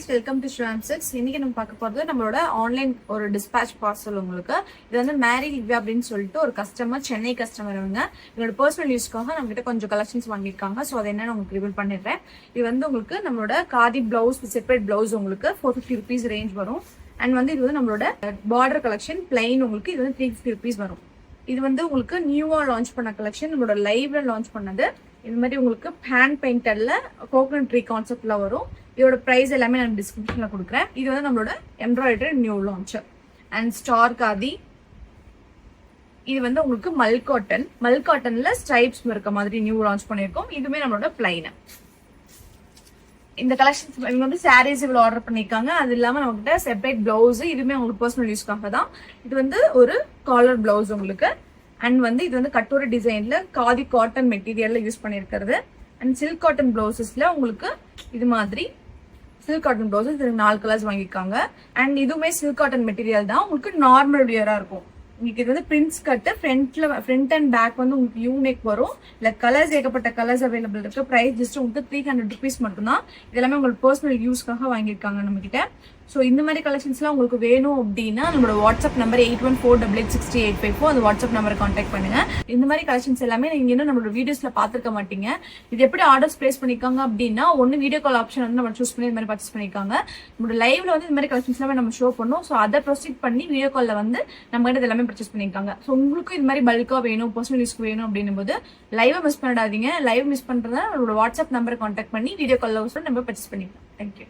Welcome to ஷாம்செட்ஸ். இன்னைக்கு நம்ம பார்க்க போறது நம்மளோட ஆன்லைன் ஒரு டிஸ்பேச் பார்சல். உங்களுக்கு இது வந்து மேரி லிவ்யா அப்படின்னு சொல்லிட்டு ஒரு கஸ்டமர், சென்னை கஸ்டமர். என்னோட பர்சனல் யூஸ்க்காக நம்ம கிட்ட கொஞ்சம் கலெக்ஷன்ஸ் வாங்கியிருக்காங்க. ஸோ அதை என்னன்னு உங்களுக்கு ரிவீல் பண்ணிடுறேன். இது வந்து உங்களுக்கு நம்மளோட காதி பிளவுஸ், செப்பரேட் பிளவுஸ் உங்களுக்கு 450 rupees ரேஞ்ச் வரும். அண்ட் வந்து இது வந்து நம்மளோட பார்டர் கலெக்ஷன் பிளைன் உங்களுக்கு இது வந்து 350 rupees வரும். இது வந்து உங்களுக்கு நியூவா லான்ச் பண்ண கலெக்ஷன், நம்மளோட லைவ்ல லான்ச் பண்ணது. இது மாதிரி உங்களுக்கு ஹேண்ட் பெயிண்டர்ல கோகனட் ட்ரீ கான்செப்ட்ல வரும். இதோட பிரைஸ் எல்லாமே நான் டிஸ்கிரிப்ஷன்ல கொடுக்குறேன். இது வந்து நம்மளோட embroidery new launch. And star khadi, இது வந்து உங்களுக்கு மல் காட்டன்ல ஸ்ட்ரைப்ஸ் இருக்க மாதிரி நியூ லான்ச் பண்ணிருக்கோம். இதுவுமே நம்மளோட பிளைன். இந்த கலெக்ஷன்ஸ் இவங்க வந்து சாரீஸ் இவ்வளவு ஆர்டர் பண்ணிருக்காங்க. அது இல்லாம நம்மகிட்ட செப்பரேட் பிளவுஸ், இதுவுமே உங்களுக்கு பர்சனல் யூஸ்க்காக தான். இது வந்து ஒரு காலர் பிளவுஸ் உங்களுக்கு. அண்ட் வந்து இது வந்து கட்டோரி டிசைன்ல காதி காட்டன் மெட்டீரியல்ல யூஸ் பண்ணிருக்கிறது. அண்ட் சில்க் காட்டன் பிளவுசஸ்ல உங்களுக்கு இது மாதிரி சில்க் காட்டன் பிளவுசஸ், இது 4 கலர்ஸ் வாங்கியிருக்காங்க. அண்ட் இதுவுமே சில்க் காட்டன் மெட்டீரியல் தான், உங்களுக்கு நார்மல் வியரா இருக்கும். உங்களுக்கு இது வந்து பிரின்ஸ் கட்டு, ஃப்ரண்ட் அண்ட் பேக் வந்து உங்களுக்கு யூனிக் வரும். இல்ல கலர்ஸ், ஏகப்பட்ட கலர்ஸ் அவைலபிள் இருக்கு. பிரைஸ் ஜஸ்ட் உங்களுக்கு 300 rupees மட்டும்தான். இதெல்லாமே உங்களுக்கு பர்சனல் யூஸ்க்காக வாங்கியிருக்காங்க நம்ம கிட்ட. ஸோ இந்த மாதிரி கலெக்ஷன்ஸ்லாம் உங்களுக்கு வேணும் அப்படின்னா நம்மளோட வாட்ஸ்அப் நம்பர் 8148860854 அந்த வாட்ஸ்அப் நம்பரை கான்டாக்ட் பண்ணுங்க. இந்த மாதிரி கலெக்ஷன்ஸ் எல்லாமே நீங்க இன்னும் நம்மளோட வீடியோஸ்ல பாத்துருக்க மாட்டீங்க. இது எப்படி ஆர்டர்ஸ் பிளேஸ் பண்ணிருக்காங்க அப்படின்னா, ஒன்னு வீடியோ கால் ஆப்ஷன் வந்து நம்ம சூஸ் பண்ணி இந்த மாதிரி பர்ச்சேஸ் பண்ணிருக்காங்க. நம்மளோட லைவ்ல வந்து இந்த மாதிரி கலெக்ஷன்ஸ் எல்லாமே நம்ம ஷோ பண்ணோம். ஸோ அதை ப்ரொசீட் பண்ணி வீடியோ கால்ல வந்து நம்ம கிட்ட எல்லாமே பர்ச்சேஸ் பண்ணிருக்காங்க. ஸோ உங்களுக்கும் இது மாதிரி பல்கா வேணும், பர்சனல் யூஸ்க்கு வேணும் அப்படின்னும் போது லைவ் மிஸ் பண்ணிடாதீங்க. லைவ் மிஸ் பண்றதா நம்மளோட வாட்ஸ்அப் நம்பரை கான்டாக்ட் பண்ணி வீடியோ கால்ல நம்ம பர்ச்சேஸ் பண்ணிக்கலாம். தேங்க்யூ.